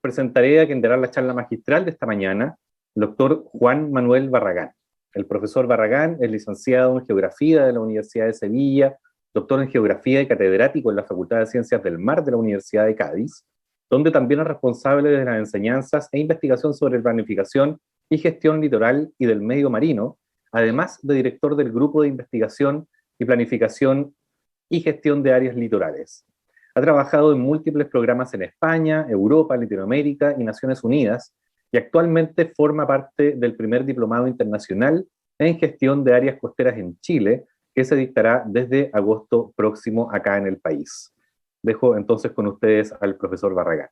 Presentaré a quien dará la charla magistral de esta mañana, el doctor Juan Manuel Barragán. El profesor Barragán es licenciado en Geografía de la Universidad de Sevilla, doctor en Geografía y catedrático en la Facultad de Ciencias del Mar de la Universidad de Cádiz, donde también es responsable de las enseñanzas e investigación sobre planificación y gestión litoral y del medio marino, además de director del Grupo de Investigación y Planificación y Gestión de Áreas Litorales. Ha trabajado en múltiples programas en España, Europa, Latinoamérica y Naciones Unidas, y actualmente forma parte del primer diplomado internacional en gestión de áreas costeras en Chile, que se dictará desde agosto próximo acá en el país. Dejo entonces con ustedes al profesor Barragán.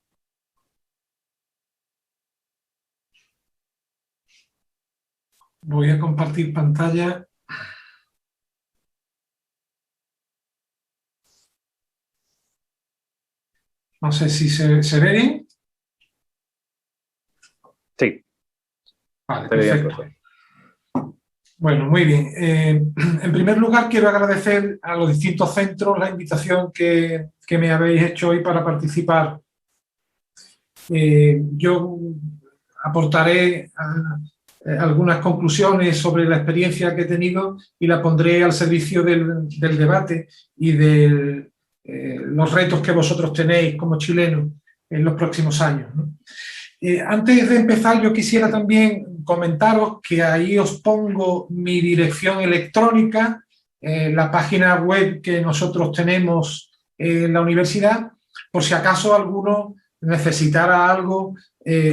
Voy a compartir pantalla. No sé si se ve bien. Sí. Vale, perfecto. Bueno, muy bien. En primer lugar, quiero agradecer a los distintos centros la invitación que me habéis hecho hoy para participar. Yo aportaré algunas conclusiones sobre la experiencia que he tenido y la pondré al servicio del debate y de los retos que vosotros tenéis como chilenos en los próximos años, ¿no? Antes de empezar, yo quisiera también comentaros que ahí os pongo mi dirección electrónica, la página web que nosotros tenemos en la universidad, por si acaso alguno necesitara algo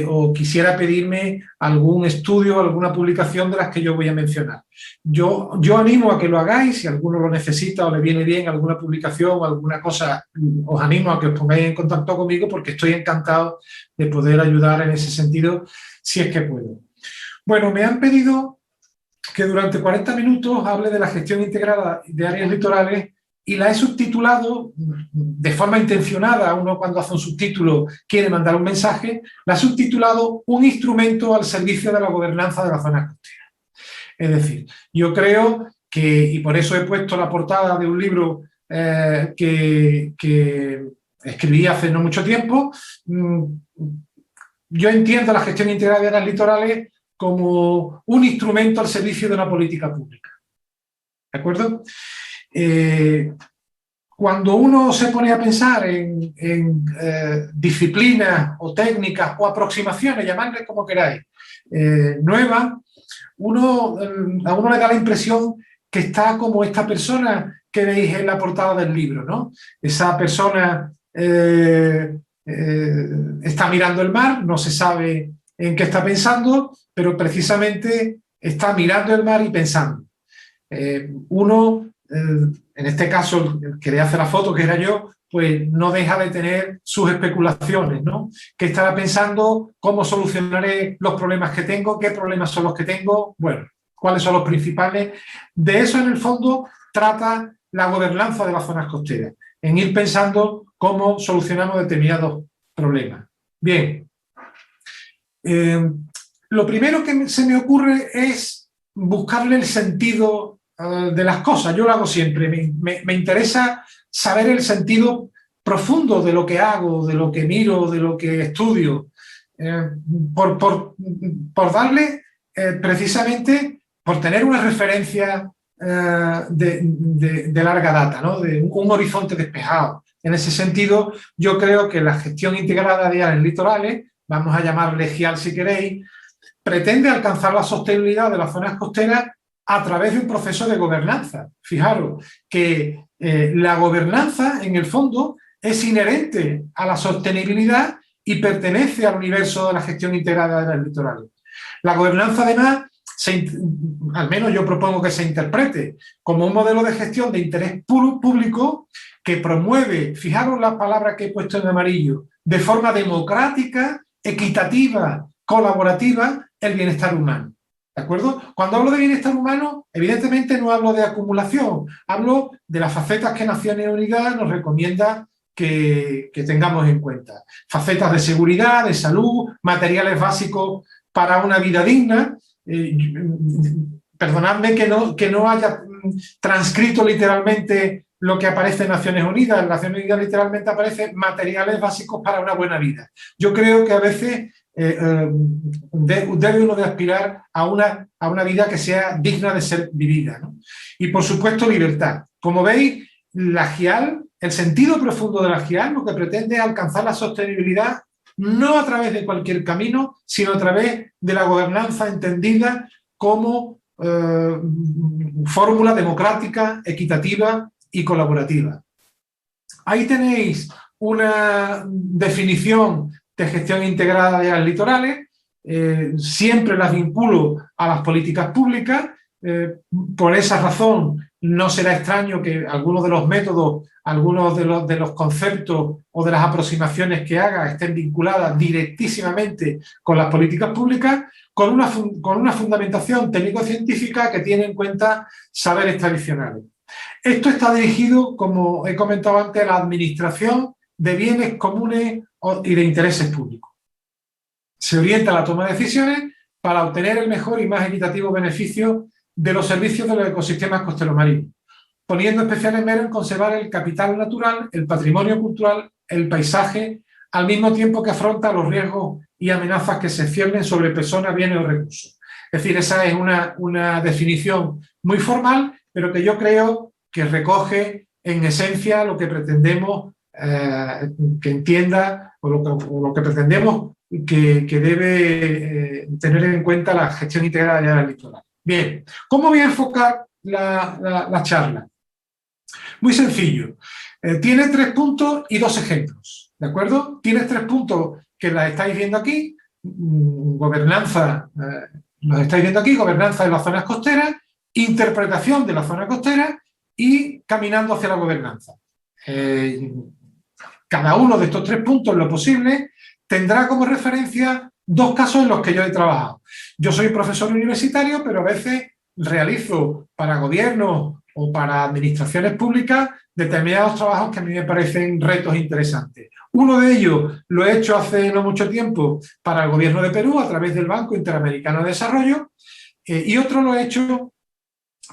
o quisiera pedirme algún estudio o alguna publicación de las que yo voy a mencionar. Yo animo a que lo hagáis, si alguno lo necesita o le viene bien alguna publicación o alguna cosa, os animo a que os pongáis en contacto conmigo porque estoy encantado de poder ayudar en ese sentido si es que puedo. Bueno, me han pedido que durante 40 minutos hable de la gestión integrada de áreas litorales y la he subtitulado de forma intencionada. Uno cuando hace un subtítulo quiere mandar un mensaje, la he subtitulado un instrumento al servicio de la gobernanza de la zona costera. Es decir, yo creo que, y por eso he puesto la portada de un libro que escribí hace no mucho tiempo, yo entiendo la gestión integrada de áreas litorales como un instrumento al servicio de una política pública. ¿De acuerdo? Cuando uno se pone a pensar en disciplinas o técnicas o aproximaciones, llamadle como queráis, nuevas, a uno le da la impresión que está como esta persona que veis en la portada del libro, ¿no? Esa persona está mirando el mar, no se sabe en qué está pensando, pero precisamente está mirando el mar y pensando. En este caso, el que le hace la foto, que era yo, pues no deja de tener sus especulaciones, ¿no? Que estará pensando cómo solucionaré los problemas que tengo, qué problemas son los que tengo, bueno, cuáles son los principales. De eso, en el fondo, trata la gobernanza de las zonas costeras, en ir pensando cómo solucionamos determinados problemas. Bien. Lo primero que se me ocurre es buscarle el sentido de las cosas. Yo lo hago siempre. Me interesa saber el sentido profundo de lo que hago, de lo que miro, de lo que estudio. Por darle, precisamente, por tener una referencia de larga data, ¿no? De un horizonte despejado. En ese sentido, yo creo que la gestión integrada de áreas litorales, vamos a llamarle GIAL si queréis, pretende alcanzar la sostenibilidad de las zonas costeras a través de un proceso de gobernanza. Fijaros que la gobernanza, en el fondo, es inherente a la sostenibilidad y pertenece al universo de la gestión integrada de áreas litorales. La gobernanza, además, al menos yo propongo que se interprete como un modelo de gestión de interés público que promueve, fijaros la palabra que he puesto en amarillo, de forma democrática, equitativa, colaborativa, el bienestar humano. ¿De acuerdo? Cuando hablo de bienestar humano, evidentemente no hablo de acumulación, hablo de las facetas que Naciones Unidas nos recomienda que tengamos en cuenta. Facetas de seguridad, de salud, materiales básicos para una vida digna. Perdonadme que no haya transcrito literalmente lo que aparece en Naciones Unidas. En Naciones Unidas literalmente aparece materiales básicos para una buena vida. Yo creo que a veces debe uno de aspirar a una vida que sea digna de ser vivida, ¿no? Y por supuesto libertad. Como veis, la GIAL, el sentido profundo de la GIAL, lo que pretende es alcanzar la sostenibilidad no a través de cualquier camino, sino a través de la gobernanza entendida como fórmula democrática, equitativa y colaborativa. Ahí tenéis una definición de gestión integrada de áreas litorales. Siempre las vinculo a las políticas públicas. Por esa razón no será extraño que algunos de los métodos, algunos de los conceptos o de las aproximaciones que haga estén vinculadas directísimamente con las políticas públicas, con una fundamentación técnico-científica que tiene en cuenta saberes tradicionales. Esto está dirigido, como he comentado antes, a la administración de bienes comunes y de intereses públicos. Se orienta la toma de decisiones para obtener el mejor y más equitativo beneficio de los servicios de los ecosistemas costeros-marinos, poniendo especial esmero en conservar el capital natural, el patrimonio cultural, el paisaje, al mismo tiempo que afronta los riesgos y amenazas que se ciernen sobre personas, bienes o recursos. Es decir, esa es una definición muy formal, pero que yo creo que recoge en esencia lo que pretendemos que entienda o lo que pretendemos que debe tener en cuenta la gestión integrada de áreas litorales. Bien, ¿cómo voy a enfocar la charla? Muy sencillo. Tiene 3 puntos y 2 ejemplos, ¿de acuerdo? Tiene 3 puntos que las estáis viendo aquí, gobernanza, los estáis viendo aquí, gobernanza de las zonas costeras, interpretación de la zona costera y caminando hacia la gobernanza. Cada uno de estos 3 puntos, en lo posible, tendrá como referencia 2 casos en los que yo he trabajado. Yo soy profesor universitario, pero a veces realizo para gobiernos o para administraciones públicas determinados trabajos que a mí me parecen retos interesantes. Uno de ellos lo he hecho hace no mucho tiempo para el gobierno de Perú a través del Banco Interamericano de Desarrollo y otro lo he hecho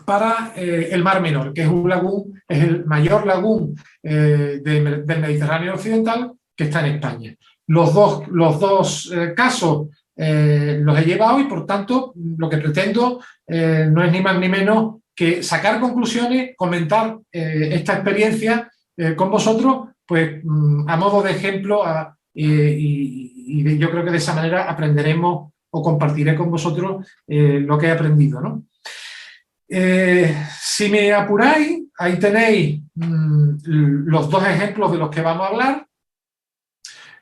para el Mar Menor, que es un lagún, es el mayor lagún del Mediterráneo Occidental que está en España. Los dos casos los he llevado y, por tanto, lo que pretendo no es ni más ni menos que sacar conclusiones, comentar esta experiencia con vosotros, pues a modo de ejemplo y yo creo que de esa manera aprenderemos o compartiré con vosotros lo que he aprendido, ¿no? Si me apuráis, ahí tenéis los 2 ejemplos de los que vamos a hablar.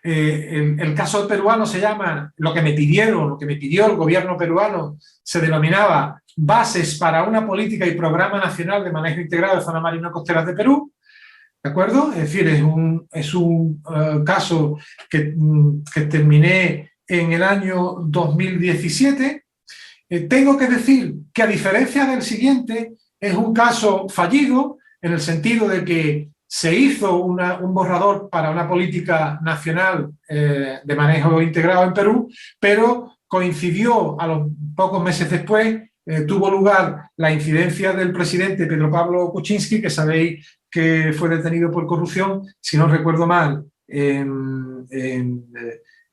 El caso peruano se llama, lo que me pidió el gobierno peruano se denominaba Bases para una política y programa nacional de manejo integrado de zonas marinas costeras de Perú, ¿de acuerdo? Es decir, es un caso que terminé en el año 2017. Tengo que decir que, a diferencia del siguiente, es un caso fallido en el sentido de que se hizo un borrador para una política nacional de manejo integrado en Perú, pero coincidió a los pocos meses después, tuvo lugar la incidencia del presidente Pedro Pablo Kuczynski, que sabéis que fue detenido por corrupción, si no recuerdo mal, en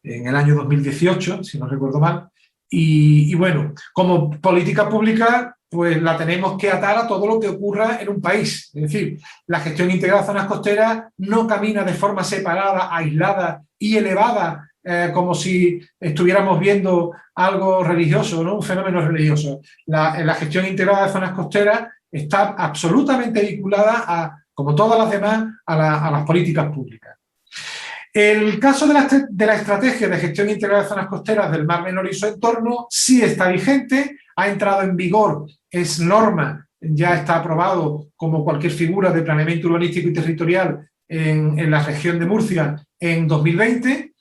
el año 2018, si no recuerdo mal. Y bueno, como política pública, pues la tenemos que atar a todo lo que ocurra en un país. Es decir, la gestión integrada de zonas costeras no camina de forma separada, aislada y elevada, como si estuviéramos viendo algo religioso, ¿no? Un fenómeno religioso. La gestión integrada de zonas costeras está absolutamente vinculada, como todas las demás, a las políticas públicas. El caso de la estrategia de gestión integrada de zonas costeras del Mar Menor y su entorno sí está vigente, ha entrado en vigor, es norma, ya está aprobado como cualquier figura de planeamiento urbanístico y territorial en la región de Murcia en 2020,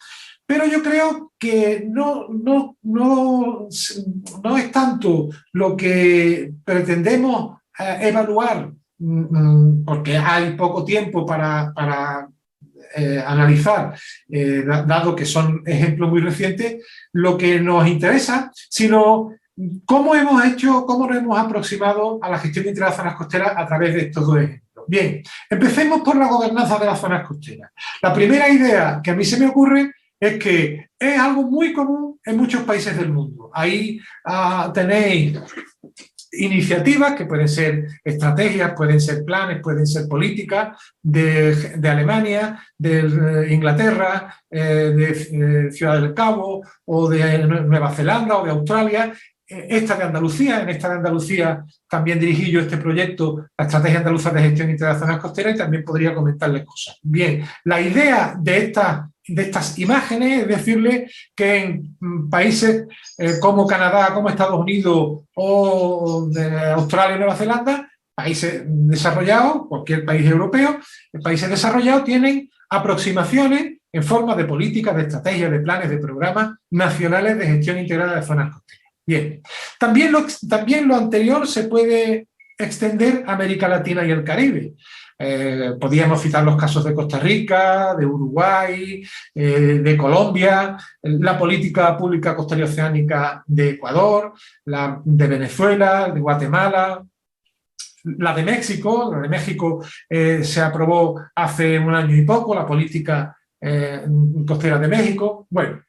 pero yo creo que no es tanto lo que pretendemos evaluar, porque hay poco tiempo para analizar, dado que son ejemplos muy recientes, lo que nos interesa, sino cómo nos hemos aproximado a la gestión integrada de zonas costeras a través de estos 2 ejemplos. Bien, empecemos por la gobernanza de las zonas costeras. La primera idea que a mí se me ocurre es que es algo muy común en muchos países del mundo. Ahí tenéis iniciativas que pueden ser estrategias, pueden ser planes, pueden ser políticas de Alemania, de Inglaterra, de Ciudad del Cabo o de Nueva Zelanda o de Australia. Esta de Andalucía, en esta de Andalucía también dirigí yo este proyecto, la Estrategia Andaluza de Gestión Integral de Zonas Costeras, y también podría comentarles cosas. Bien, la idea de estas imágenes es decirle que en países como Canadá, como Estados Unidos o de Australia y Nueva Zelanda, países desarrollados, cualquier país europeo, países desarrollados tienen aproximaciones en forma de políticas, de estrategias, de planes, de programas nacionales de gestión integrada de zonas costeras. Bien, también lo anterior se puede extender a América Latina y el Caribe. Podríamos citar los casos de Costa Rica, de Uruguay, de Colombia, la política pública costera y oceánica de Ecuador, la de Venezuela, de Guatemala, la de México. La de México se aprobó hace un año y poco, la política costera de México. Bueno,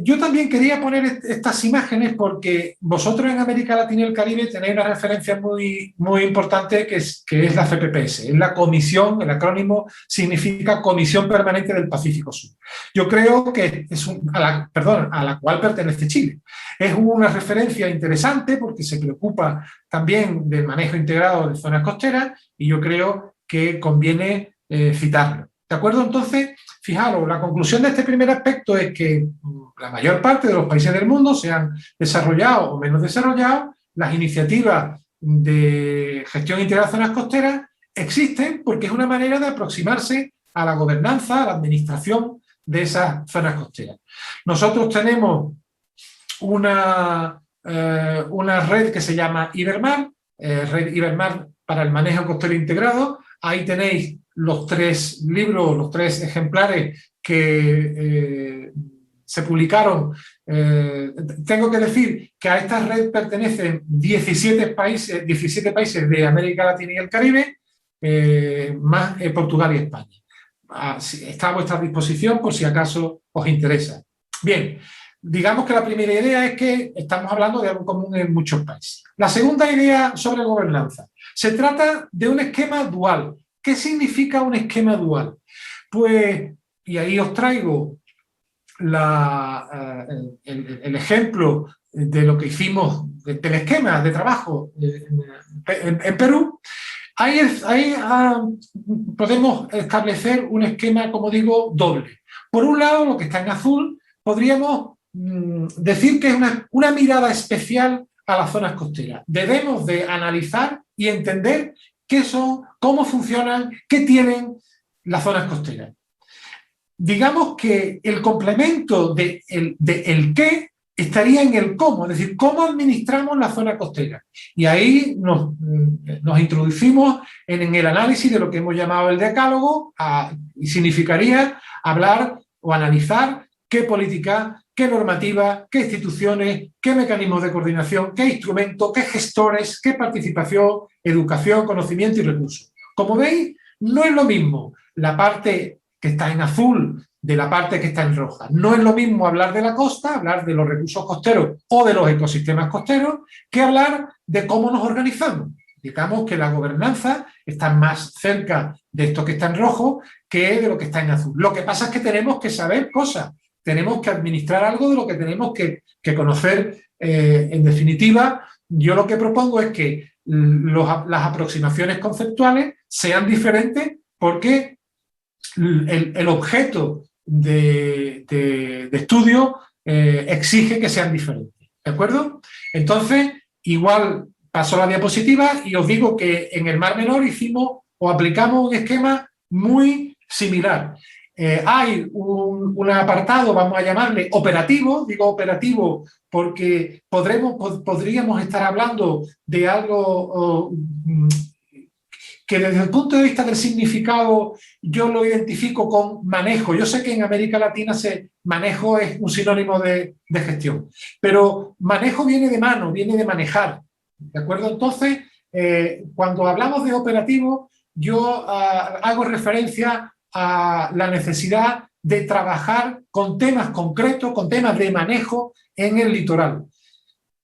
yo también quería poner estas imágenes porque vosotros en América Latina y el Caribe tenéis una referencia muy, muy importante que es la CPPS, es la comisión, el acrónimo significa Comisión Permanente del Pacífico Sur. Yo creo que es a la cual pertenece Chile. Es una referencia interesante porque se preocupa también del manejo integrado de zonas costeras y yo creo que conviene citarlo. ¿De acuerdo? Entonces, fijaros, la conclusión de este primer aspecto es que la mayor parte de los países del mundo, sean desarrollados o menos desarrollados, las iniciativas de gestión integral de zonas costeras existen porque es una manera de aproximarse a la gobernanza, a la administración de esas zonas costeras. Nosotros tenemos una red que se llama Ibermar, Red Ibermar para el manejo costero integrado. Ahí tenéis los 3 libros, los 3 ejemplares que se publicaron. Tengo que decir que a esta red pertenecen 17 países de América Latina y el Caribe, más Portugal y España. Está a vuestra disposición por si acaso os interesa. Bien, digamos que la primera idea es que estamos hablando de algo común en muchos países. La segunda idea sobre gobernanza. Se trata de un esquema dual. ¿Qué significa un esquema dual? Pues, y ahí os traigo el ejemplo de lo que hicimos, del esquema de trabajo en Perú. Ahí podemos establecer un esquema, como digo, doble. Por un lado, lo que está en azul, podríamos decir que es una mirada especial a las zonas costeras. Debemos de analizar y entender qué son, cómo funcionan, qué tienen las zonas costeras. Digamos que el complemento de el qué estaría en el cómo, es decir, cómo administramos la zona costera. Y ahí nos introducimos en el análisis de lo que hemos llamado el decálogo, y significaría hablar o analizar qué política, qué normativa, qué instituciones, qué mecanismos de coordinación, qué instrumentos, qué gestores, qué participación, educación, conocimiento y recursos. Como veis, no es lo mismo la parte que está en azul de la parte que está en roja. No es lo mismo hablar de la costa, hablar de los recursos costeros o de los ecosistemas costeros, que hablar de cómo nos organizamos. Digamos que la gobernanza está más cerca de esto que está en rojo que de lo que está en azul. Lo que pasa es que tenemos que saber cosas, tenemos que administrar algo de lo que tenemos que conocer. En definitiva, yo lo que propongo es que las aproximaciones conceptuales sean diferentes porque el objeto de estudio exige que sean diferentes, ¿de acuerdo? Entonces, igual paso la diapositiva y os digo que en el Mar Menor hicimos o aplicamos un esquema muy similar. Hay un apartado, vamos a llamarle operativo, digo operativo porque podríamos estar hablando de algo que desde el punto de vista del significado yo lo identifico con manejo. Yo sé que en América Latina manejo es un sinónimo de gestión, pero manejo viene de mano, viene de manejar, ¿de acuerdo? Entonces, cuando hablamos de operativo, yo hago referencia a la necesidad de trabajar con temas concretos, con temas de manejo en el litoral,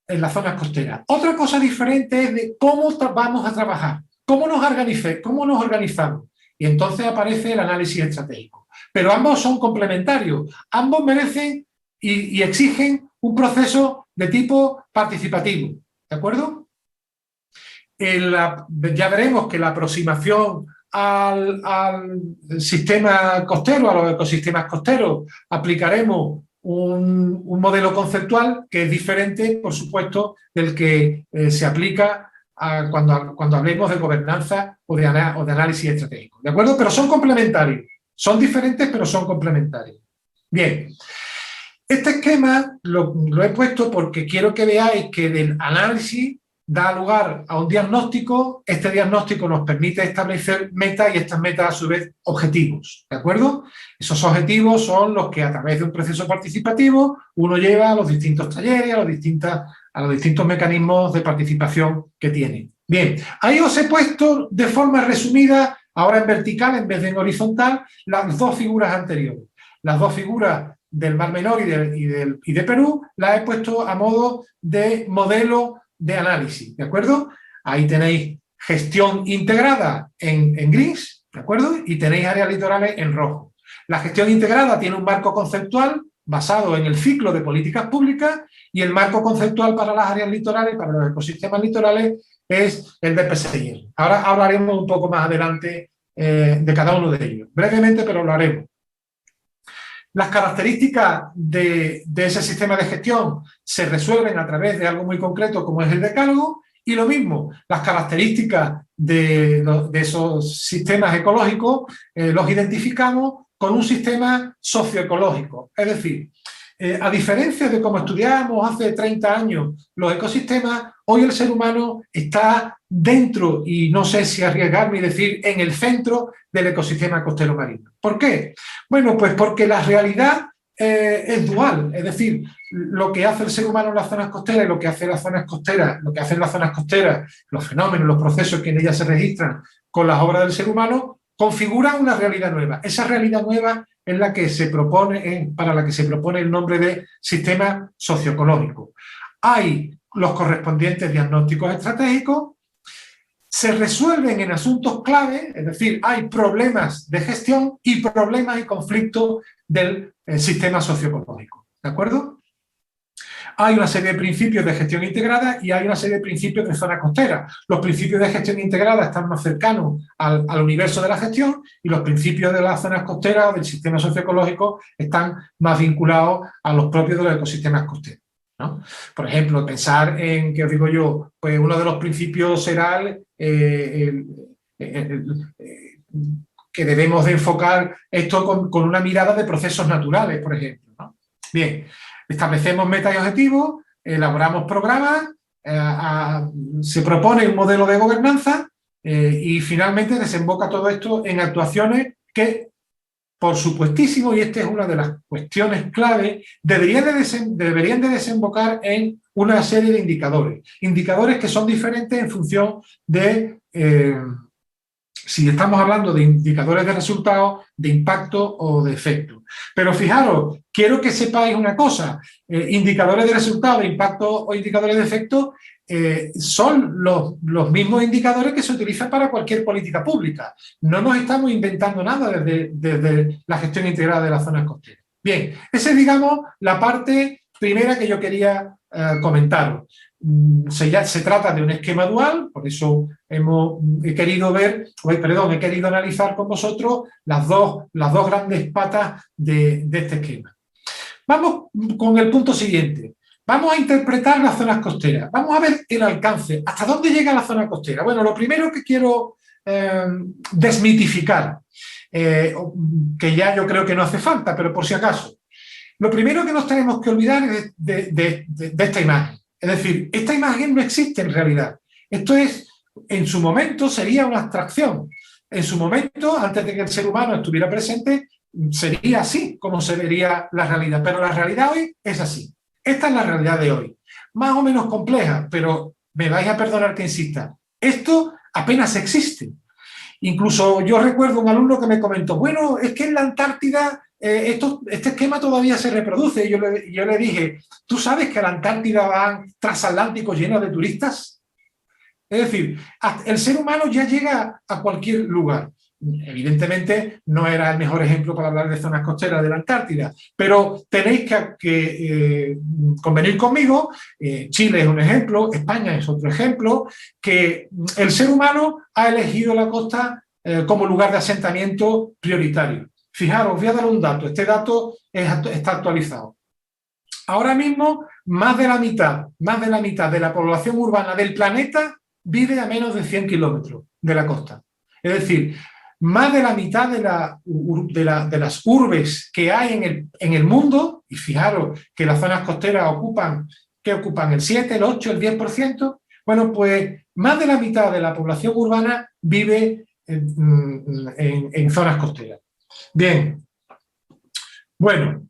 en las zonas costeras. Otra cosa diferente es de cómo vamos a trabajar, cómo nos organizamos. Y entonces aparece el análisis estratégico. Pero ambos son complementarios, ambos merecen y exigen un proceso de tipo participativo, ¿de acuerdo? Ya veremos que la aproximación al sistema costero, a los ecosistemas costeros, aplicaremos un modelo conceptual que es diferente, por supuesto, del que se aplica cuando hablemos de gobernanza o de análisis estratégico, ¿de acuerdo? Pero son complementarios, son diferentes, pero son complementarios. Bien, este esquema lo he puesto porque quiero que veáis que del análisis da lugar a un diagnóstico. Este diagnóstico nos permite establecer metas y estas metas a su vez objetivos, ¿de acuerdo? Esos objetivos son los que a través de un proceso participativo uno lleva a los distintos talleres, a los distintos mecanismos de participación que tiene. Bien, ahí os he puesto de forma resumida, ahora en vertical en vez de en horizontal, las dos figuras anteriores. Las dos figuras del Mar Menor y de Perú las he puesto a modo de modelo de análisis, ¿de acuerdo? Ahí tenéis gestión integrada en gris, ¿de acuerdo? Y tenéis áreas litorales en rojo. La gestión integrada tiene un marco conceptual basado en el ciclo de políticas públicas y el marco conceptual para las áreas litorales, para los ecosistemas litorales, es el de PSI. Ahora hablaremos un poco más adelante de cada uno de ellos. Brevemente, pero lo haremos. Las características de ese sistema de gestión se resuelven a través de algo muy concreto como es el decálogo, y lo mismo, las características de esos sistemas ecológicos los identificamos con un sistema socioecológico. Es decir, a diferencia de cómo estudiábamos hace 30 años los ecosistemas, hoy el ser humano está dentro, y no sé si arriesgarme y decir en el centro del ecosistema costero marino. ¿Por qué? Bueno, pues porque la realidad es dual, es decir, lo que hace el ser humano en las zonas costeras y lo que hacen las zonas costeras, los fenómenos, los procesos que en ellas se registran con las obras del ser humano, configuran una realidad nueva. Esa realidad nueva es la que se propone, para la que se propone el nombre de sistema socioecológico. Hay los correspondientes diagnósticos estratégicos, se resuelven en asuntos clave, es decir, hay problemas de gestión y problemas y conflictos del sistema socioecológico, ¿de acuerdo? Hay una serie de principios de gestión integrada y hay una serie de principios de zona costera. Los principios de gestión integrada están más cercanos al universo de la gestión y los principios de las zonas costeras o del sistema socioecológico están más vinculados a los propios de los ecosistemas costeros, ¿no? Por ejemplo, pensar en, ¿qué os digo yo? Pues uno de los principios será que debemos de enfocar esto con una mirada de procesos naturales, por ejemplo, ¿no? Bien, establecemos metas y objetivos, elaboramos programas, se propone un modelo de gobernanza y finalmente desemboca todo esto en actuaciones que, por supuestísimo, y esta es una de las cuestiones clave, deberían de desembocar en una serie de indicadores que son diferentes en función de si estamos hablando de indicadores de resultados, de impacto o de efecto. Pero fijaros, quiero que sepáis una cosa, indicadores de resultado, de impacto o indicadores de efecto son los mismos indicadores que se utilizan para cualquier política pública. No nos estamos inventando nada desde la gestión integrada de las zonas costeras. Bien, esa es, digamos, la parte primera que yo quería comentaros. Se trata de un esquema dual, por eso he querido analizar con vosotros las dos grandes patas de este esquema. Vamos con el punto siguiente. Vamos a interpretar las zonas costeras. Vamos a ver el alcance. ¿Hasta dónde llega la zona costera? Bueno, lo primero que quiero desmitificar, que ya yo creo que no hace falta, pero por si acaso. Lo primero que nos tenemos que olvidar es de esta imagen. Es decir, esta imagen no existe en realidad. Esto es, en su momento, sería una abstracción. En su momento, antes de que el ser humano estuviera presente, sería así como se vería la realidad. Pero la realidad hoy es así. Esta es la realidad de hoy. Más o menos compleja, pero me vais a perdonar que insista. Esto apenas existe. Incluso yo recuerdo un alumno que me comentó, bueno, es que en la Antártida este esquema todavía se reproduce. Y yo le dije, ¿tú sabes que a la Antártida van transatlánticos llenos de turistas? Es decir, el ser humano ya llega a cualquier lugar. Evidentemente no era el mejor ejemplo para hablar de zonas costeras de la Antártida, pero tenéis que convenir conmigo, Chile es un ejemplo, España es otro ejemplo, que el ser humano ha elegido la costa como lugar de asentamiento prioritario. Fijaros, os voy a dar un dato, este dato está actualizado. Ahora mismo más de la mitad de la población urbana del planeta vive a menos de 100 kilómetros de la costa. Es decir, más de la mitad de las urbes que hay en el mundo, y fijaros que las zonas costeras ocupan el 7, el 8, el 10%, bueno, pues más de la mitad de la población urbana vive en zonas costeras. Bien, bueno,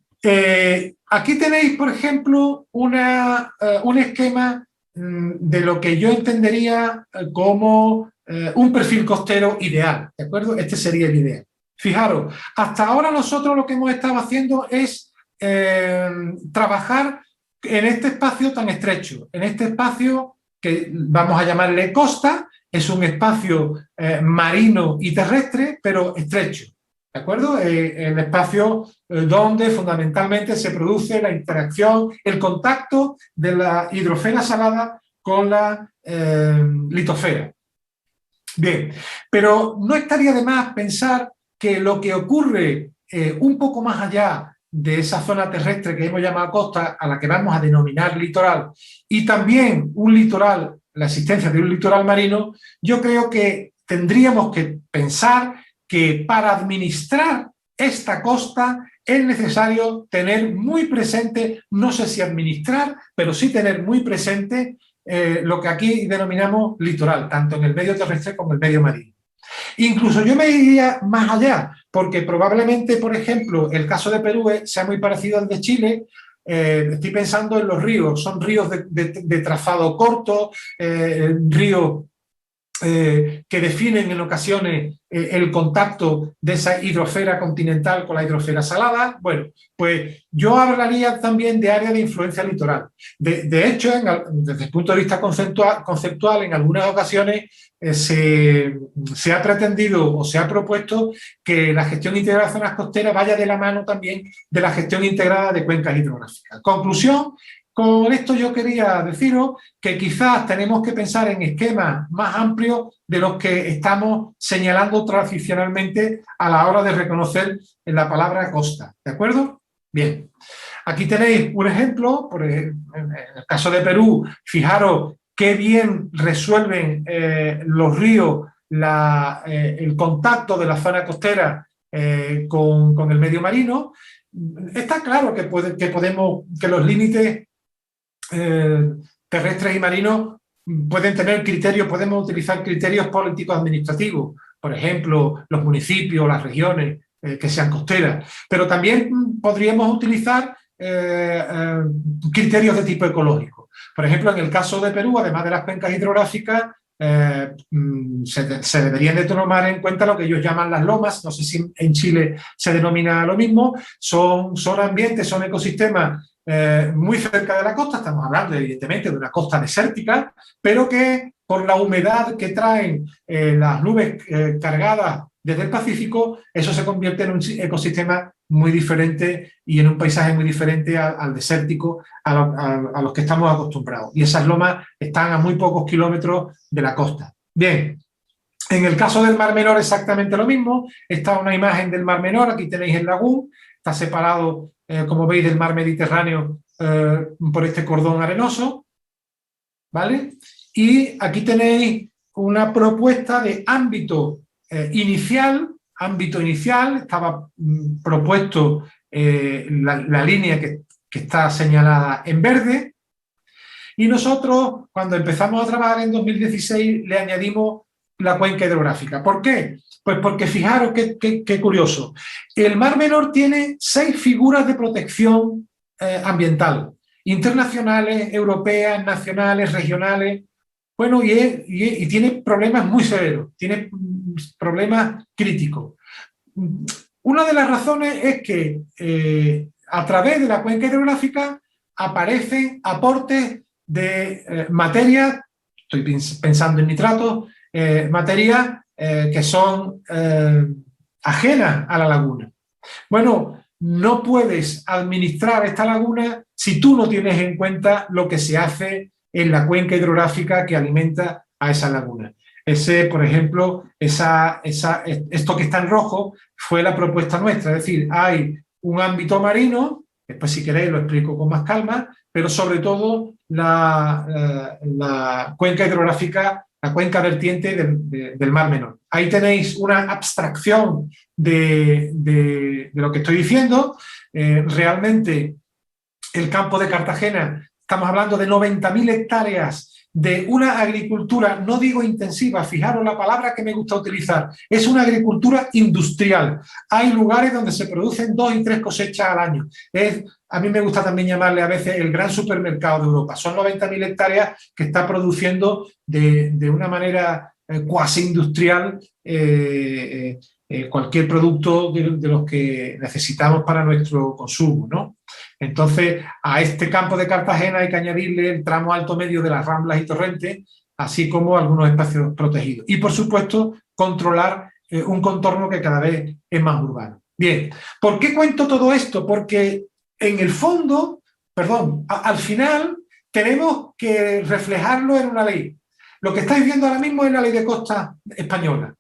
aquí tenéis, por ejemplo, un esquema de lo que yo entendería como un perfil costero ideal, ¿de acuerdo? Este sería el ideal. Fijaros, hasta ahora nosotros lo que hemos estado haciendo es trabajar en este espacio tan estrecho, en este espacio que vamos a llamarle costa, es un espacio marino y terrestre, pero estrecho. ¿De acuerdo? El espacio donde fundamentalmente se produce la interacción, el contacto de la hidrosfera salada con la litosfera. Bien, pero no estaría de más pensar que lo que ocurre un poco más allá de esa zona terrestre que hemos llamado costa, a la que vamos a denominar litoral, y también un litoral, la existencia de un litoral marino, yo creo que tendríamos que pensar que para administrar esta costa es necesario tener muy presente, no sé si administrar, pero sí tener muy presente lo que aquí denominamos litoral, tanto en el medio terrestre como en el medio marino. Incluso yo me iría más allá, porque probablemente, por ejemplo, el caso de Perú sea muy parecido al de Chile. Estoy pensando en los ríos, son ríos de trazado corto, ríos que definen en ocasiones el contacto de esa hidrosfera continental con la hidrosfera salada. Bueno, pues yo hablaría también de área de influencia litoral. De hecho, desde el punto de vista conceptual, en algunas ocasiones se ha pretendido o se ha propuesto que la gestión integrada de zonas costeras vaya de la mano también de la gestión integrada de cuencas hidrográficas. Conclusión. Con esto yo quería deciros que quizás tenemos que pensar en esquemas más amplios de los que estamos señalando tradicionalmente a la hora de reconocer la palabra costa. ¿De acuerdo? Bien. Aquí tenéis un ejemplo, en el caso de Perú, fijaros qué bien resuelven los ríos el contacto de la zona costera con el medio marino. Está claro que los límites terrestres y marinos pueden tener criterios, podemos utilizar criterios políticos administrativos, por ejemplo, los municipios, las regiones que sean costeras, pero también podríamos utilizar criterios de tipo ecológico. Por ejemplo, en el caso de Perú, además de las cuencas hidrográficas, se deberían de tomar en cuenta lo que ellos llaman las lomas, no sé si en Chile se denomina lo mismo, son ambientes, son ecosistemas muy cerca de la costa, estamos hablando evidentemente de una costa desértica, pero que por la humedad que traen las nubes cargadas desde el Pacífico, eso se convierte en un ecosistema muy diferente y en un paisaje muy diferente al desértico a los que estamos acostumbrados. Y esas lomas están a muy pocos kilómetros de la costa. Bien, en el caso del Mar Menor exactamente lo mismo. Está una imagen del Mar Menor, aquí tenéis el lagún, está separado, como veis, del mar Mediterráneo por este cordón arenoso, ¿vale? Y aquí tenéis una propuesta de ámbito inicial, estaba propuesto la línea que está señalada en verde, y nosotros, cuando empezamos a trabajar en 2016, le añadimos la cuenca hidrográfica. ¿Por qué? Pues porque fijaros qué curioso. El Mar Menor tiene 6 figuras de protección ambiental, internacionales, europeas, nacionales, regionales. Bueno, y tiene problemas muy severos, tiene problemas críticos. Una de las razones es que a través de la cuenca hidrográfica aparecen aportes de materia, estoy pensando en nitratos, materias que son ajenas a la laguna. Bueno, no puedes administrar esta laguna si tú no tienes en cuenta lo que se hace en la cuenca hidrográfica que alimenta a esa laguna. Por ejemplo, esto que está en rojo fue la propuesta nuestra, es decir, hay un ámbito marino, después si queréis lo explico con más calma, pero sobre todo la cuenca hidrográfica, la cuenca vertiente del Mar Menor. Ahí tenéis una abstracción de lo que estoy diciendo. Realmente el campo de Cartagena, estamos hablando de 90.000 hectáreas de una agricultura, no digo intensiva, fijaros la palabra que me gusta utilizar, es una agricultura industrial. Hay lugares donde se producen 2 y 3 cosechas al año. A mí me gusta también llamarle a veces el gran supermercado de Europa. Son 90.000 hectáreas que está produciendo de una manera cuasi industrial cualquier producto de los que necesitamos para nuestro consumo, ¿no? Entonces, a este campo de Cartagena hay que añadirle el tramo alto medio de las Ramblas y Torrentes, así como algunos espacios protegidos. Y, por supuesto, controlar un contorno que cada vez es más urbano. Bien, ¿por qué cuento todo esto? Porque en el fondo, al final, tenemos que reflejarlo en una ley. Lo que estáis viendo ahora mismo es la ley de costa española.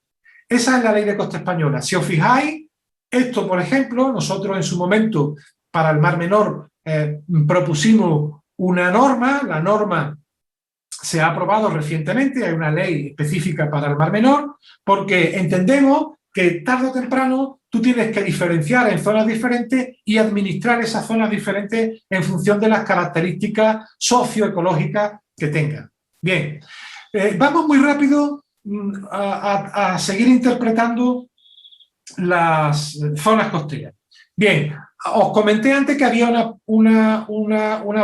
Esa es la ley de costa española. Si os fijáis, esto, por ejemplo, nosotros en su momento para el Mar Menor propusimos una norma, la norma se ha aprobado recientemente, hay una ley específica para el Mar Menor, porque entendemos que tarde o temprano tú tienes que diferenciar en zonas diferentes y administrar esas zonas diferentes en función de las características socioecológicas que tengan. Bien, vamos muy rápido a seguir interpretando las zonas costeras. Bien, os comenté antes que había una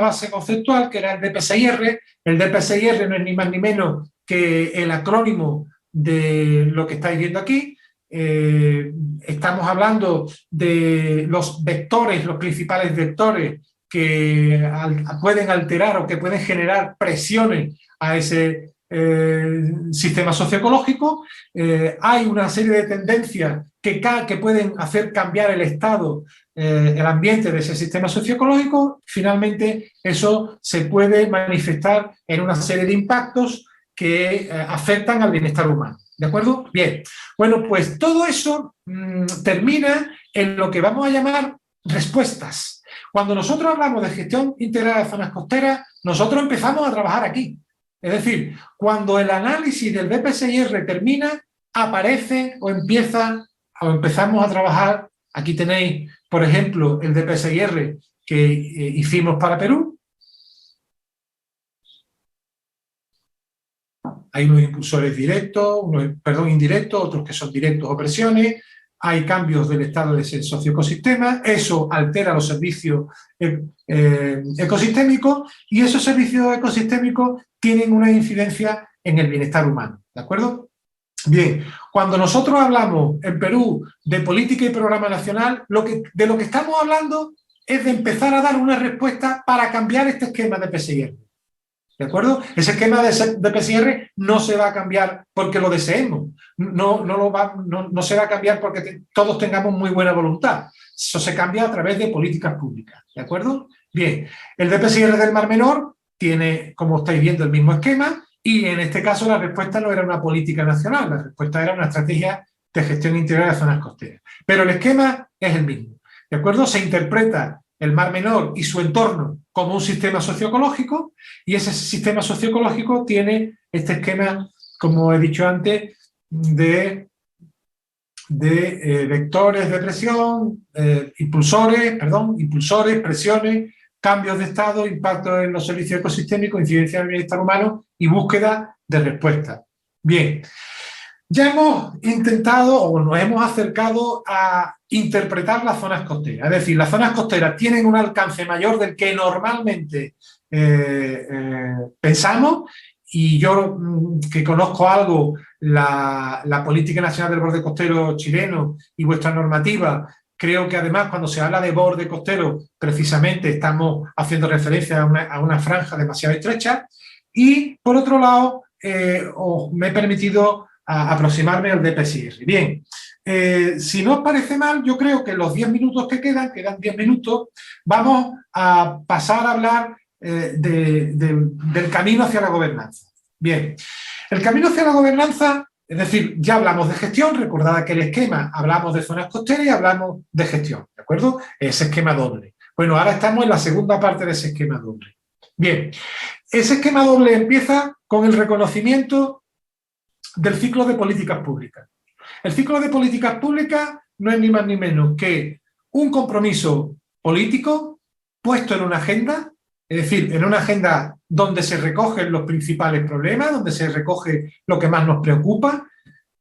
base conceptual que era el DP6R. El DP6R no es ni más ni menos que el acrónimo de lo que estáis viendo aquí. Estamos hablando de los vectores, los principales vectores que pueden alterar o que pueden generar presiones a ese sistema socioecológico. Hay una serie de tendencias que pueden hacer cambiar el estado, el ambiente de ese sistema socioecológico. Finalmente, eso se puede manifestar en una serie de impactos que afectan al bienestar humano. ¿De acuerdo? Bien. Bueno, pues todo eso termina en lo que vamos a llamar respuestas. Cuando nosotros hablamos de gestión integrada de zonas costeras, nosotros empezamos a trabajar aquí. Es decir, cuando el análisis del DP6R termina, aparece o empezamos a trabajar. Aquí tenéis, por ejemplo, el DP6R que hicimos para Perú. Hay unos impulsores directos, indirectos, otros que son directos o presiones. Hay cambios del estado de ese socioecosistema. Eso altera los servicios ecosistémicos y esos servicios ecosistémicos tienen una incidencia en el bienestar humano. ¿De acuerdo? Bien, cuando nosotros hablamos en Perú de política y programa nacional, de lo que estamos hablando es de empezar a dar una respuesta para cambiar este esquema de PSIR. ¿De acuerdo? Ese esquema de PSIR no se va a cambiar porque lo deseemos, no se va a cambiar porque todos tengamos muy buena voluntad. Eso se cambia a través de políticas públicas. ¿De acuerdo? Bien, el DP6R del Mar Menor tiene, como estáis viendo, el mismo esquema. Y en este caso la respuesta no era una política nacional, la respuesta era una estrategia de gestión integral de zonas costeras. Pero el esquema es el mismo, ¿de acuerdo? Se interpreta el Mar Menor y su entorno como un sistema socioecológico y ese sistema socioecológico tiene este esquema, como he dicho antes, de vectores de presión, impulsores, presiones, cambios de estado, impacto en los servicios ecosistémicos, incidencia en el bienestar humano y búsqueda de respuestas. Bien, ya hemos intentado o nos hemos acercado a interpretar las zonas costeras. Es decir, las zonas costeras tienen un alcance mayor del que normalmente pensamos y yo que conozco algo la política nacional del borde costero chileno y vuestra normativa, creo que además cuando se habla de borde costero precisamente estamos haciendo referencia a una franja demasiado estrecha. Y por otro lado me he permitido aproximarme al DPSIR. Bien, si no os parece mal, yo creo que los 10 minutos que quedan 10 minutos, vamos a pasar a hablar del camino hacia la gobernanza. Bien, el camino hacia la gobernanza, es decir, ya hablamos de gestión, recordad aquel esquema, hablamos de zonas costeras y hablamos de gestión, ¿de acuerdo? Ese esquema doble. Bueno, ahora estamos en la segunda parte de ese esquema doble. Bien, ese esquema doble empieza con el reconocimiento del ciclo de políticas públicas. El ciclo de políticas públicas no es ni más ni menos que un compromiso político puesto en una agenda, es decir, en una agenda donde se recogen los principales problemas, donde se recoge lo que más nos preocupa,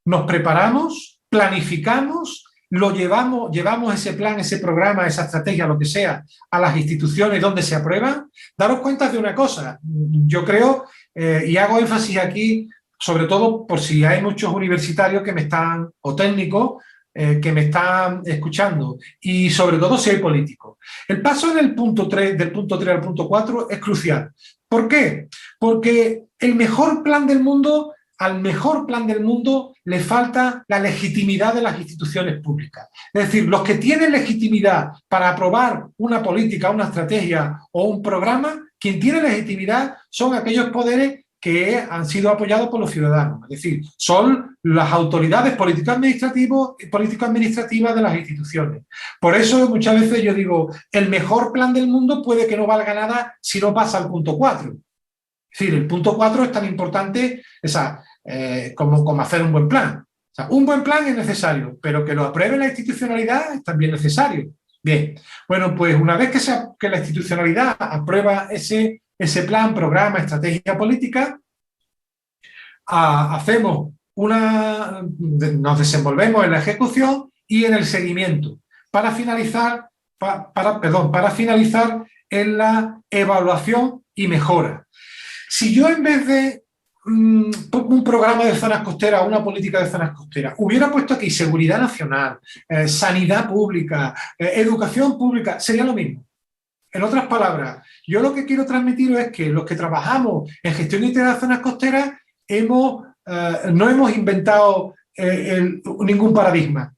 nos preparamos, planificamos, lo llevamos ese plan, ese programa, esa estrategia, lo que sea, a las instituciones donde se aprueban. Daros cuenta de una cosa, yo creo, y hago énfasis aquí, sobre todo por si hay muchos universitarios que me están, o técnicos, que me están escuchando, y sobre todo si hay políticos. El paso del punto 3 al punto 4 es crucial. ¿Por qué? Porque el mejor plan del mundo, al mejor plan del mundo le falta la legitimidad de las instituciones públicas. Es decir, los que tienen legitimidad para aprobar una política, una estrategia o un programa, quien tiene legitimidad son aquellos poderes que han sido apoyados por los ciudadanos, es decir, son las autoridades político-administrativas de las instituciones. Por eso muchas veces yo digo, el mejor plan del mundo puede que no valga nada si no pasa al punto 4. Es decir, el punto 4 es tan importante como hacer un buen plan. O sea, un buen plan es necesario, pero que lo apruebe la institucionalidad es también necesario. Bien, bueno, pues una vez que la institucionalidad aprueba ese plan, programa, estrategia política, nos desenvolvemos en la ejecución y en el seguimiento para finalizar en la evaluación y mejora. Si yo en vez de un programa de zonas costeras, una política de zonas costeras, hubiera puesto aquí seguridad nacional, sanidad pública, educación pública, sería lo mismo. En otras palabras, yo lo que quiero transmitiros es que los que trabajamos en gestión integral de zonas costeras no hemos inventado ningún paradigma.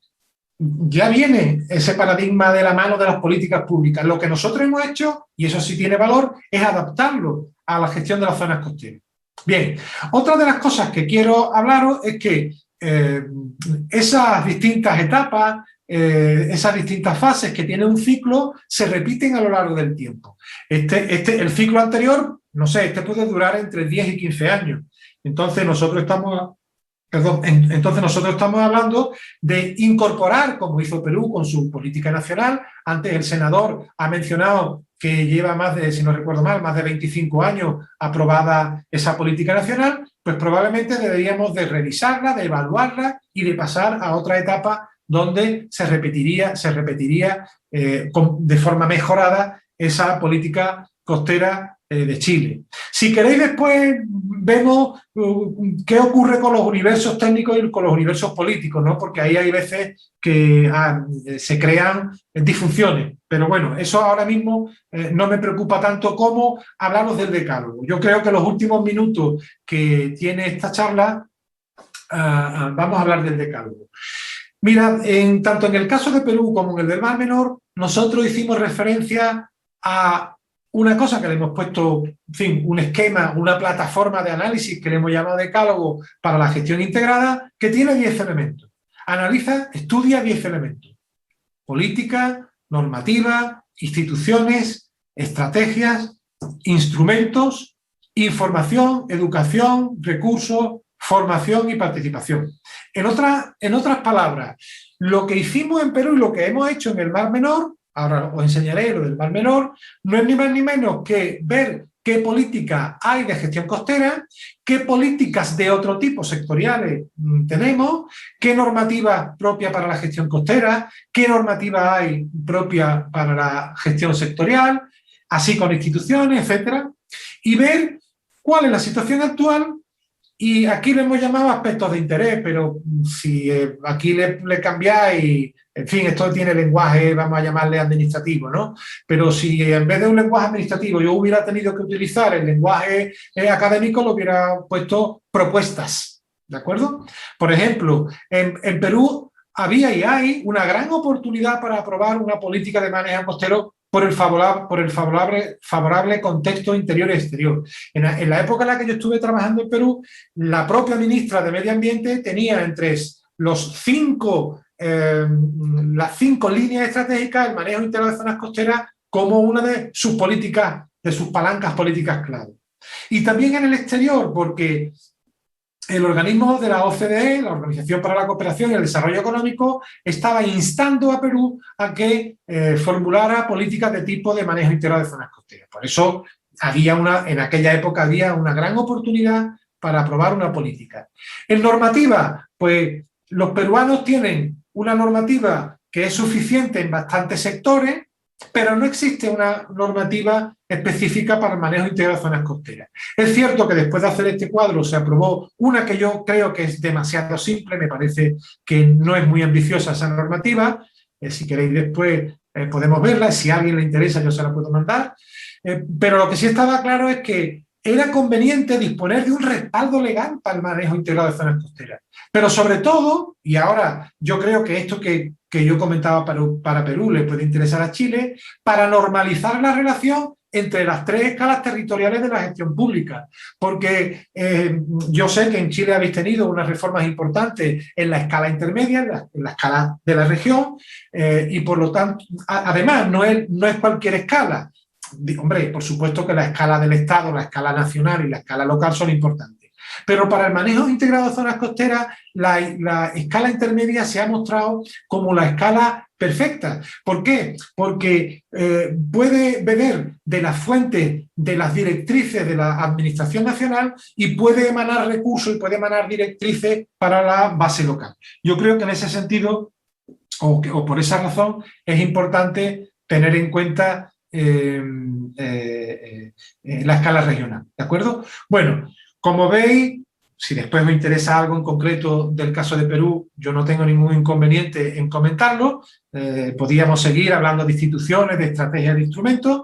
Ya viene ese paradigma de la mano de las políticas públicas. Lo que nosotros hemos hecho, y eso sí tiene valor, es adaptarlo a la gestión de las zonas costeras. Bien, otra de las cosas que quiero hablaros es que esas distintas etapas, esas distintas fases que tiene un ciclo se repiten a lo largo del tiempo. El ciclo anterior, no sé, puede durar entre 10 y 15 años. Entonces nosotros estamos hablando de incorporar, como hizo Perú con su política nacional. Antes el senador ha mencionado que lleva más de 25 años aprobada esa política nacional, pues probablemente deberíamos de revisarla, de evaluarla y de pasar a otra etapa donde se repetiría de forma mejorada esa política costera de Chile. Si queréis después vemos qué ocurre con los universos técnicos y con los universos políticos, ¿no? Porque ahí hay veces que se crean disfunciones. Pero bueno, eso ahora mismo no me preocupa tanto como hablaros del decálogo. Yo creo que los últimos minutos que tiene esta charla vamos a hablar del decálogo. Mira, tanto en el caso de Perú como en el del Mar Menor, nosotros hicimos referencia a una cosa que le hemos puesto, en fin, un esquema, una plataforma de análisis que le hemos llamado decálogo para la gestión integrada, que tiene 10 elementos. Estudia 10 elementos. Política, normativa, instituciones, estrategias, instrumentos, información, educación, recursos, formación y participación. En otras palabras, lo que hicimos en Perú y lo que hemos hecho en el Mar Menor, ahora os enseñaré lo del Mar Menor, no es ni más ni menos que ver qué políticas hay de gestión costera, qué políticas de otro tipo sectoriales tenemos, qué normativa propia para la gestión costera, qué normativa hay propia para la gestión sectorial, así con instituciones, etcétera, y ver cuál es la situación actual. Y aquí le hemos llamado aspectos de interés, pero si aquí le cambiáis, en fin, esto tiene lenguaje, vamos a llamarle administrativo, ¿no? Pero si en vez de un lenguaje administrativo yo hubiera tenido que utilizar el lenguaje académico, lo hubiera puesto propuestas, ¿de acuerdo? Por ejemplo, en Perú había y hay una gran oportunidad para aprobar una política de manejo costero por el favorable contexto interior y exterior. En la época en la que yo estuve trabajando en Perú, la propia ministra de Medio Ambiente tenía entre las 5 líneas estratégicas el manejo integral de zonas costeras como una de sus políticas, de sus palancas políticas clave. Y también en el exterior, porque el organismo de la OCDE, la Organización para la Cooperación y el Desarrollo Económico, estaba instando a Perú a que formulara políticas de tipo de manejo integral de zonas costeras. Por eso en aquella época había una gran oportunidad para aprobar una política. En normativa, pues los peruanos tienen una normativa que es suficiente en bastantes sectores, pero no existe una normativa específica para el manejo integral de zonas costeras. Es cierto que después de hacer este cuadro se aprobó una que yo creo que es demasiado simple, me parece que no es muy ambiciosa esa normativa, si queréis después podemos verla, si a alguien le interesa yo se la puedo mandar, pero lo que sí estaba claro es que era conveniente disponer de un respaldo legal para el manejo integral de zonas costeras. Pero sobre todo, y ahora yo creo que esto que yo comentaba para Perú le puede interesar a Chile, para normalizar la relación entre las 3 escalas territoriales de la gestión pública. Porque yo sé que en Chile habéis tenido unas reformas importantes en la escala intermedia, en la escala de la región, y por lo tanto, además, no es cualquier escala. Hombre, por supuesto que la escala del Estado, la escala nacional y la escala local son importantes. Pero para el manejo integrado de zonas costeras, la escala intermedia se ha mostrado como la escala perfecta. ¿Por qué? Porque puede beber de las fuentes de las directrices de la Administración Nacional y puede emanar recursos y puede emanar directrices para la base local. Yo creo que en ese sentido, o por esa razón, es importante tener en cuenta la escala regional, ¿de acuerdo? Bueno, como veis, si después me interesa algo en concreto del caso de Perú, yo no tengo ningún inconveniente en comentarlo. Podríamos seguir hablando de instituciones, de estrategias, de instrumentos.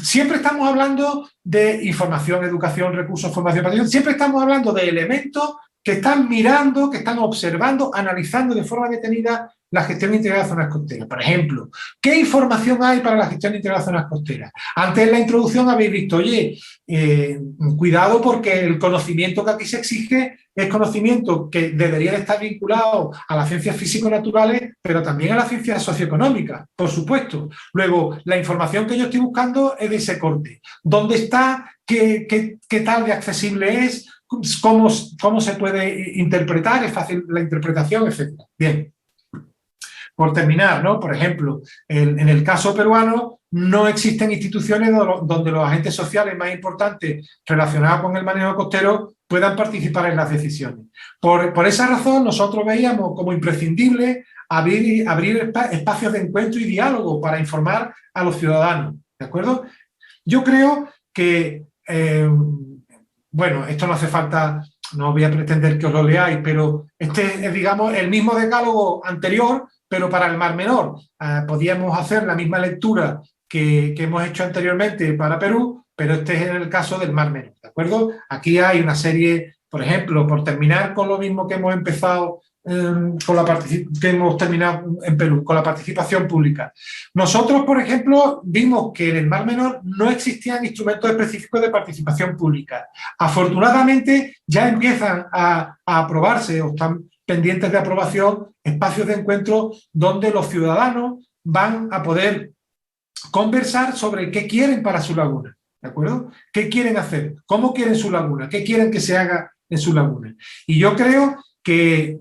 Siempre estamos hablando de información, educación, recursos, formación, participación. Siempre estamos hablando de elementos que están mirando, que están observando, analizando de forma detenida la gestión integral de zonas costeras. Por ejemplo, ¿qué información hay para la gestión integral de zonas costeras? Antes en la introducción habéis visto, oye, cuidado porque el conocimiento que aquí se exige es conocimiento que debería de estar vinculado a las ciencias físico-naturales, pero también a las ciencias socioeconómicas, por supuesto. Luego, la información que yo estoy buscando es de ese corte. ¿Dónde está? ¿Qué tal de accesible es? ¿Cómo se puede interpretar? ¿Es fácil la interpretación? Etcétera. Bien. Por terminar, ¿no? Por ejemplo, en el caso peruano no existen instituciones donde los agentes sociales más importantes relacionados con el manejo costero puedan participar en las decisiones. Por esa razón, nosotros veíamos como imprescindible abrir espacios de encuentro y diálogo para informar a los ciudadanos, ¿de acuerdo? Yo creo que, bueno, esto no hace falta, no voy a pretender que os lo leáis, pero este es, digamos, el mismo decálogo anterior, pero para el Mar Menor. Podíamos hacer la misma lectura que hemos hecho anteriormente para Perú, pero este es en el caso del Mar Menor, ¿de acuerdo? Aquí hay una serie, por ejemplo, por terminar con lo mismo que hemos empezado, que hemos terminado en Perú, con la participación pública. Nosotros, por ejemplo, vimos que en el Mar Menor no existían instrumentos específicos de participación pública. Afortunadamente, ya empiezan a aprobarse o están pendientes de aprobación espacios de encuentro donde los ciudadanos van a poder conversar sobre qué quieren para su laguna, ¿de acuerdo? ¿Qué quieren hacer? ¿Cómo quieren su laguna? ¿Qué quieren que se haga en su laguna? Y yo creo que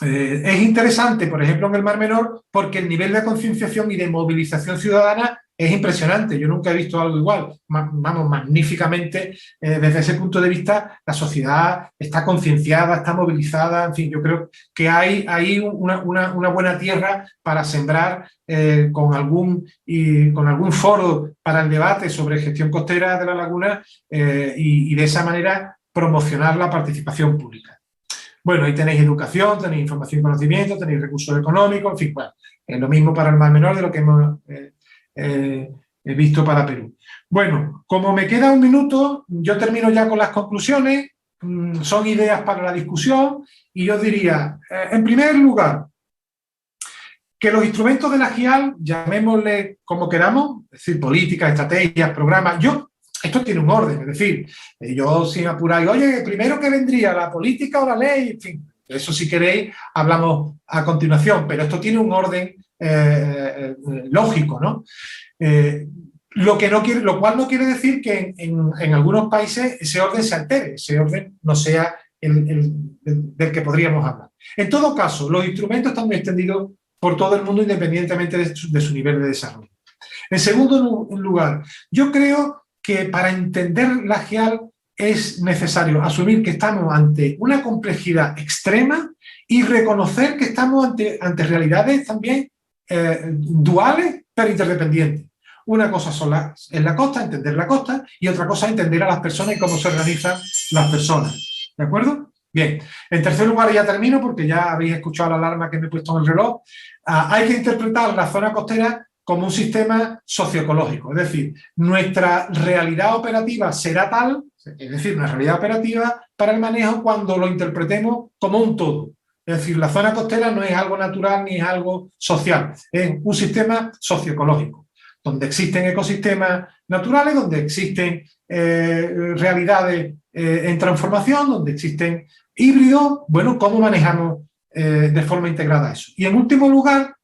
es interesante, por ejemplo, en el Mar Menor, porque el nivel de concienciación y de movilización ciudadana es impresionante, yo nunca he visto algo igual, vamos, magníficamente, desde ese punto de vista la sociedad está concienciada, está movilizada, en fin, yo creo que hay una buena tierra para sembrar con algún foro para el debate sobre gestión costera de la laguna y de esa manera promocionar la participación pública. Bueno, ahí tenéis educación, tenéis información y conocimiento, tenéis recursos económicos, en fin, bueno, es lo mismo para el Mar Menor de lo que hemos visto para Perú. Bueno, como me queda un minuto, yo termino ya con las conclusiones, son ideas para la discusión, y yo diría, en primer lugar, que los instrumentos de la GIAL, llamémosle como queramos, es decir, políticas, estrategias, programas, esto tiene un orden, es decir, yo sin apurar, oye, primero que vendría la política o la ley, en fin, eso si queréis hablamos a continuación, pero esto tiene un orden lógico, ¿no? Lo cual no quiere decir que en algunos países ese orden se altere, ese orden no sea del que podríamos hablar. En todo caso, los instrumentos están muy extendidos por todo el mundo independientemente de su nivel de desarrollo. En segundo lugar, yo creo que para entender la GIAL es necesario asumir que estamos ante una complejidad extrema y reconocer que estamos ante realidades también duales pero interdependientes. Una cosa es la costa, entender la costa, y otra cosa es entender a las personas y cómo se organizan las personas. ¿De acuerdo? Bien. En tercer lugar, ya termino porque ya habéis escuchado la alarma que me he puesto en el reloj. Hay que interpretar la zona costera como un sistema socioecológico, es decir, nuestra realidad operativa será tal, es decir, una realidad operativa para el manejo cuando lo interpretemos como un todo. Es decir, la zona costera no es algo natural ni es algo social, es un sistema socioecológico, donde existen ecosistemas naturales, donde existen realidades en transformación, donde existen híbridos. Bueno, ¿cómo manejamos de forma integrada eso? Y en último lugar,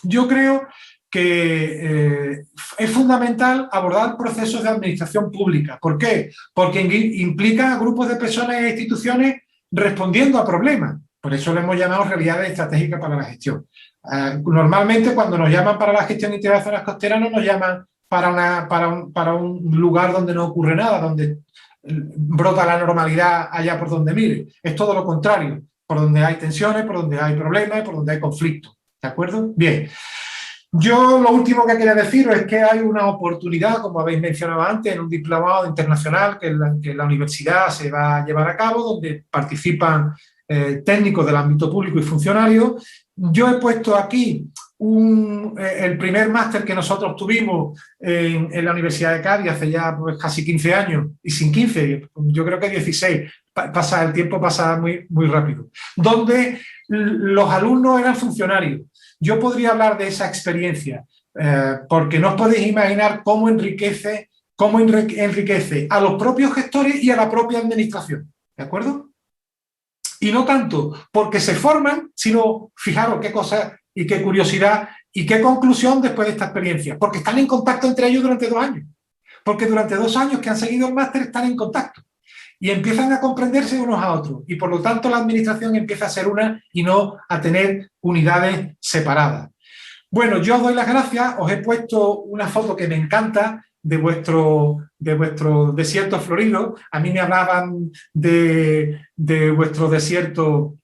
yo creo que es fundamental abordar procesos de administración pública. ¿Por qué? Porque implica a grupos de personas e instituciones respondiendo a problemas. Por eso lo hemos llamado realidades estratégicas para la gestión. Normalmente cuando nos llaman para la gestión integral de zonas costeras no nos llaman para un lugar donde no ocurre nada, donde brota la normalidad allá por donde mire. Es todo lo contrario, por donde hay tensiones, por donde hay problemas, por donde hay conflictos. ¿De acuerdo? Bien. Yo lo último que quería deciros es que hay una oportunidad, como habéis mencionado antes, en un diplomado internacional que en la universidad se va a llevar a cabo, donde participan técnicos del ámbito público y funcionarios. Yo he puesto aquí el primer máster que nosotros tuvimos en la Universidad de Cádiz hace ya pues, casi 15 años, y sin 15, yo creo que 16, el tiempo pasa muy, muy rápido, donde los alumnos eran funcionarios. Yo podría hablar de esa experiencia, porque no os podéis imaginar cómo enriquece a los propios gestores y a la propia administración, ¿de acuerdo? Y no tanto porque se forman, sino, fijaros qué cosa y qué curiosidad y qué conclusión después de esta experiencia, porque están en contacto entre ellos durante 2 años, porque durante 2 años que han seguido el máster están en contacto y empiezan a comprenderse unos a otros, y por lo tanto la administración empieza a ser una y no a tener unidades separadas. Bueno, yo os doy las gracias, os he puesto una foto que me encanta de vuestro desierto florido. A mí me hablaban de vuestro desierto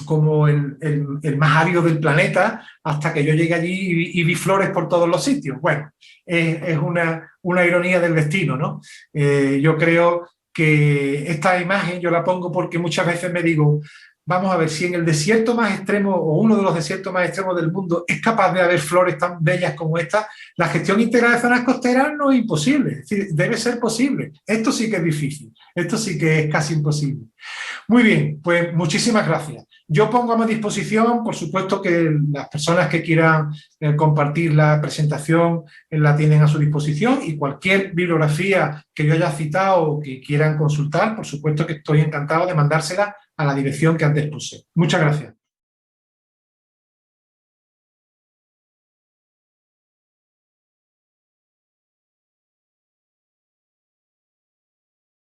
como el más árido del planeta, hasta que yo llegué allí y vi flores por todos los sitios. Bueno, es una ironía del destino, ¿no? Yo creo que esta imagen yo la pongo porque muchas veces me digo, vamos a ver, si en el desierto más extremo o uno de los desiertos más extremos del mundo es capaz de haber flores tan bellas como esta, la gestión integral de zonas costeras no es imposible, es decir, debe ser posible. Esto sí que es difícil, esto sí que es casi imposible. Muy bien, pues muchísimas gracias. Yo pongo a mi disposición, por supuesto que las personas que quieran compartir la presentación la tienen a su disposición, y cualquier bibliografía que yo haya citado o que quieran consultar, por supuesto que estoy encantado de mandársela a la dirección que antes puse. Muchas gracias.